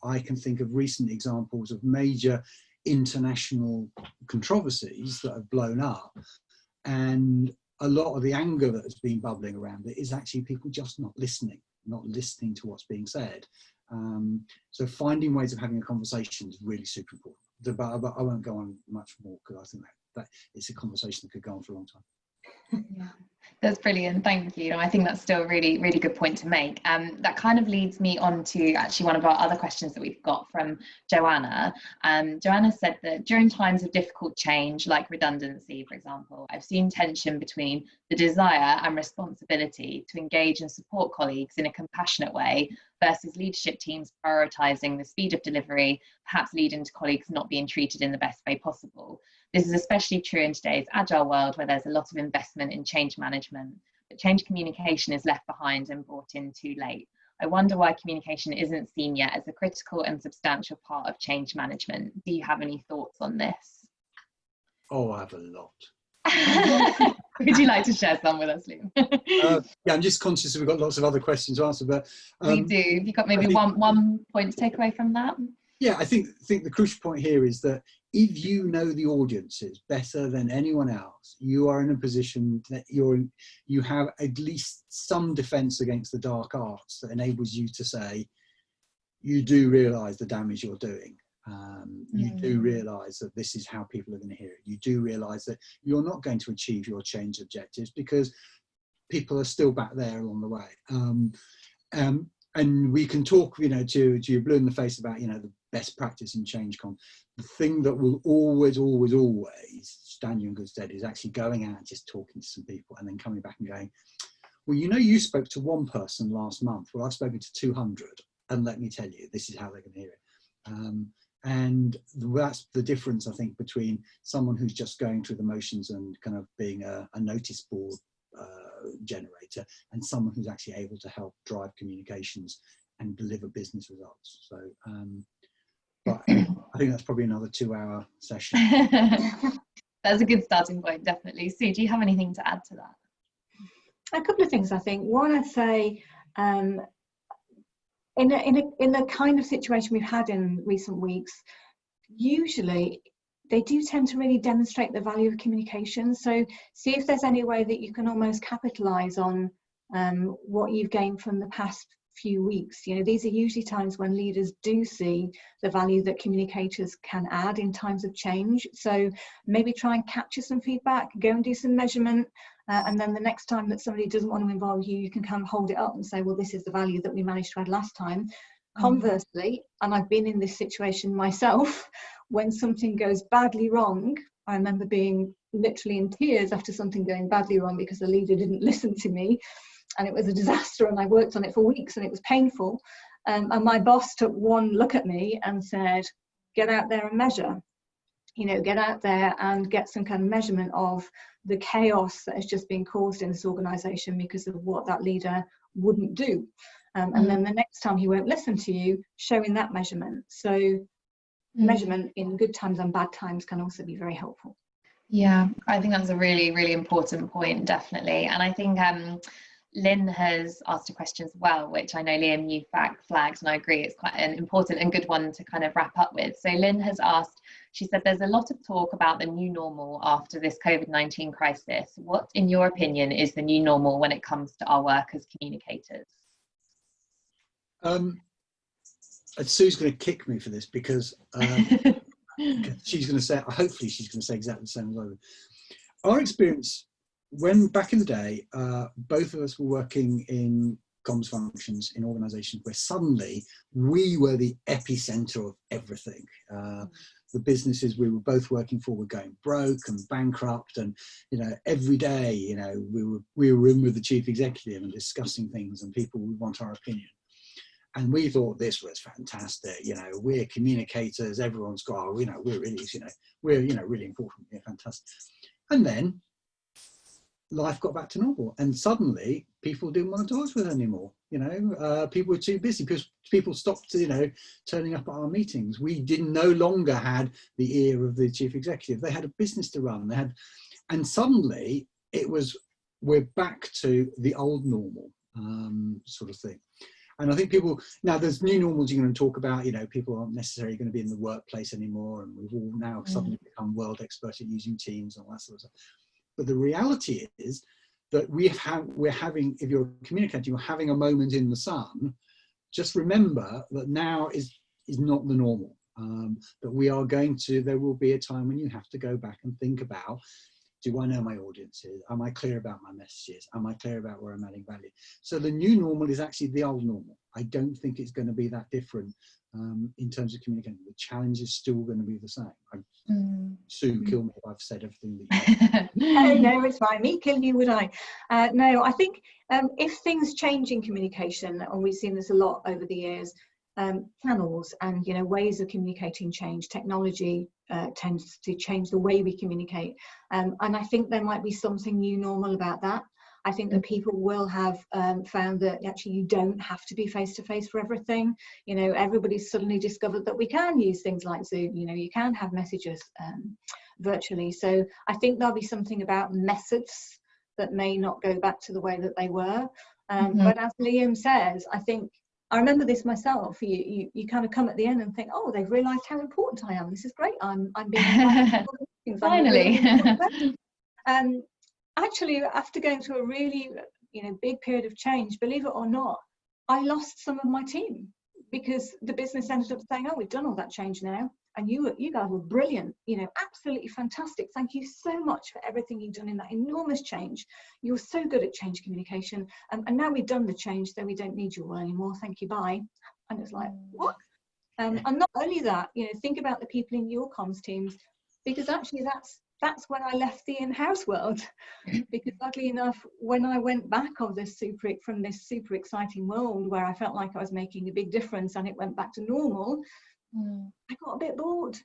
Speaker 2: I can think of recent examples of major international controversies that have blown up, and a lot of the anger that has been bubbling around it is actually people just not listening to what's being said. So finding ways of having a conversation is really super important. But I won't go on much more, because I think that it's a conversation that could go on for a long time.
Speaker 1: Yeah, that's brilliant. Thank you. I think that's still a really, really good point to make. That kind of leads me on to actually one of our other questions that we've got from Joanna. Joanna said that during times of difficult change, like redundancy, for example, I've seen tension between the desire and responsibility to engage and support colleagues in a compassionate way versus leadership teams prioritising the speed of delivery, perhaps leading to colleagues not being treated in the best way possible. This is especially true in today's agile world, where there's a lot of investment in change management, but change communication is left behind and brought in too late. I wonder why communication isn't seen yet as a critical and substantial part of change management. Do you have any thoughts on this?
Speaker 2: Oh, I have a lot.
Speaker 1: Would you like to share some with us, Liam?
Speaker 2: Yeah, I'm just conscious that we've got lots of other questions to answer, but
Speaker 1: we do. Have you got maybe one point to take away from that?
Speaker 2: Yeah, I think the crucial point here is that if you know the audiences better than anyone else, you are in a position that you have at least some defence against the dark arts that enables you to say, you do realise the damage you're doing. You do realise that this is how people are going to hear it. You do realise that you're not going to achieve your change objectives because people are still back there along the way. And we can talk, you know, to you blue in the face about, you know, the best practice in change con. The thing that will always stand you in good stead is actually going out and just talking to some people and then coming back and going, well, you know, you spoke to one person last month. Well, I've spoken to 200, and let me tell you, this is how they're going to hear it. And that's the difference, I think, between someone who's just going through the motions and kind of being a notice board generator, and someone who's actually able to help drive communications and deliver business results. So, but I think that's probably another 2-hour session.
Speaker 1: That's a good starting point, definitely. Sue, do you have anything to add to that?
Speaker 3: A couple of things, I think. One, I'd say, in the kind of situation we've had in recent weeks, usually they do tend to really demonstrate the value of communication. So see if there's any way that you can almost capitalise on what you've gained from the past few weeks. These are usually times when leaders do see the value that communicators can add in times of change. So maybe try and capture some feedback, go and do some measurement, and then the next time that somebody doesn't want to involve you, you can kind of hold it up and say, well, this is the value that we managed to add last time. Conversely, and I've been in this situation myself, when something goes badly wrong, I remember being literally in tears after something going badly wrong because the leader didn't listen to me, and it was a disaster, and I worked on it for weeks and it was painful. And my boss took one look at me and said, get out there and measure. Get out there and get some kind of measurement of the chaos that has just been caused in this organisation because of what that leader wouldn't do. And then the next time he won't listen to you, showing that measurement. So measurement in good times and bad times can also be very helpful.
Speaker 1: Yeah, I think that's a really, really important point, definitely. And I think Lynn has asked a question as well, which I know, Liam, you flagged, and I agree it's quite an important and good one to kind of wrap up with. So Lynn has asked, she said, there's a lot of talk about the new normal after this COVID-19 crisis. What, in your opinion, is the new normal when it comes to our work as communicators?
Speaker 2: Sue's going to kick me for this because she's going to say, hopefully she's going to say exactly the same as I would. Our experience, when back in the day, both of us were working in comms functions in organisations where suddenly we were the epicenter of everything. The businesses we were both working for were going broke and bankrupt, and every day we were in with the chief executive and discussing things, and people would want our opinion. And we thought this was fantastic. We're communicators. Everyone's got, we're really, we're, really important. Yeah, fantastic. And then life got back to normal, and suddenly people didn't want to talk to us anymore. People were too busy because people stopped, turning up at our meetings. We no longer had the ear of the chief executive. They had a business to run. And suddenly we're back to the old normal sort of thing. And I think now there's new normals you're going to talk about, people aren't necessarily going to be in the workplace anymore, and we've all now suddenly become world experts at using Teams and all that sort of stuff. But the reality is that we're having, if you're a communicator, you're having a moment in the sun. Just remember that now is not the normal, that there will be a time when you have to go back and think about, do I know my audiences? Am I clear about my messages? Am I clear about where I'm adding value? So the new normal is actually the old normal. I don't think it's going to be that different in terms of communicating. The challenge is still going to be the same. Sue, kill me if I've said everything that you
Speaker 3: No, it's fine. Me killing you, would I? No, I think if things change in communication, and we've seen this a lot over the years, channels and ways of communicating change. Technology tends to change the way we communicate, and I think there might be something new normal about that. I think that people will have found that actually you don't have to be face to face for everything. Everybody's suddenly discovered that we can use things like Zoom. You can have messages virtually. So I think there'll be something about methods that may not go back to the way that they were. But as Liam says, I remember this myself. You kind of come at the end and think, oh, they've realised how important I am. This is great. I'm being invited.
Speaker 1: Finally.
Speaker 3: Actually, after going through a really big period of change, believe it or not, I lost some of my team because the business ended up saying, oh, we've done all that change now, and you guys were brilliant, absolutely fantastic. Thank you so much for everything you've done in that enormous change. You're so good at change communication, and now we've done the change, so we don't need you all anymore. Thank you, bye. And it's like, what? And not only that, think about the people in your comms teams, because actually that's when I left the in-house world. Because oddly enough, when I went back from this super exciting world where I felt like I was making a big difference and it went back to normal, I got a bit bored.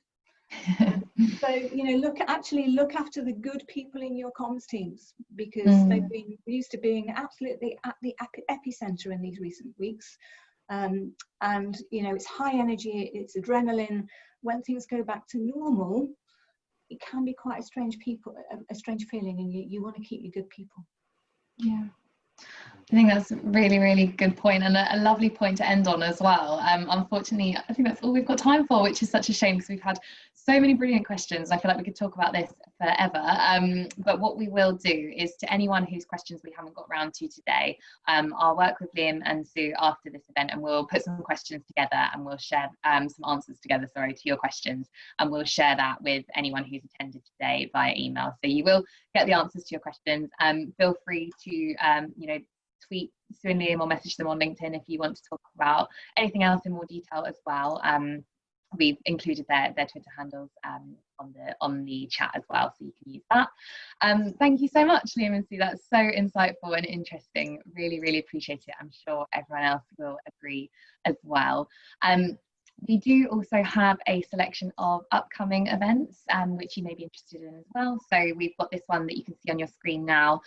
Speaker 3: So look after the good people in your comms teams, because they've been used to being absolutely at the epicenter in these recent weeks, and it's high energy, it's adrenaline. When things go back to normal, it can be quite a strange feeling, and you want to keep your good people.
Speaker 1: Yeah. I think that's a really, really good point, and a lovely point to end on as well. Unfortunately, I think that's all we've got time for, which is such a shame because we've had so many brilliant questions. I feel like we could talk about this forever. But what we will do is, to anyone whose questions we haven't got round to today, I'll work with Liam and Sue after this event, and we'll put some questions together, and we'll share some answers together, sorry, to your questions, and we'll share that with anyone who's attended today via email. So you will get the answers to your questions. Feel free to, you know, tweet Sue and Liam or message them on LinkedIn if you want to talk about anything else in more detail as well. We've included their Twitter handles on the chat as well, so you can use that. Thank you so much, Liam and Sue. That's so insightful and interesting. Really, really appreciate it. I'm sure everyone else will agree as well. We do also have a selection of upcoming events, which you may be interested in as well. So we've got this one that you can see on your screen now,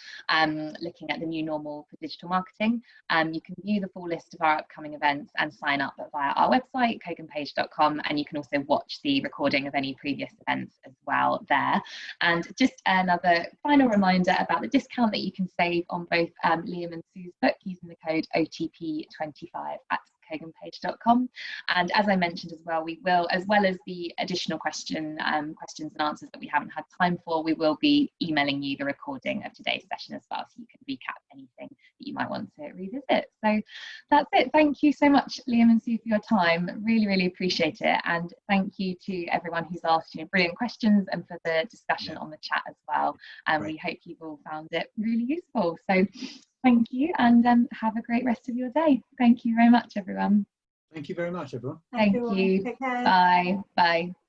Speaker 1: looking at the new normal for digital marketing. You can view the full list of our upcoming events and sign up via our website, koganpage.com, and you can also watch the recording of any previous events as well there. And just another final reminder about the discount that you can save on both Liam and Sue's book using the code OTP25 at koganpage.com. And as I mentioned as well, we will, as well as the additional questions and answers that we haven't had time for, we will be emailing you the recording of today's session as well, so you can recap anything that you might want to revisit. So that's it. Thank you so much, Liam and Sue, for your time. Really, really appreciate it. And thank you to everyone who's asked, you know, brilliant questions, and for the discussion on the chat as well. We hope you've all found it really useful. So thank you, and have a great rest of your day. Thank you very much, everyone.
Speaker 2: Thank you very much, everyone.
Speaker 1: Thank you.
Speaker 3: Take care.
Speaker 1: Bye. Bye.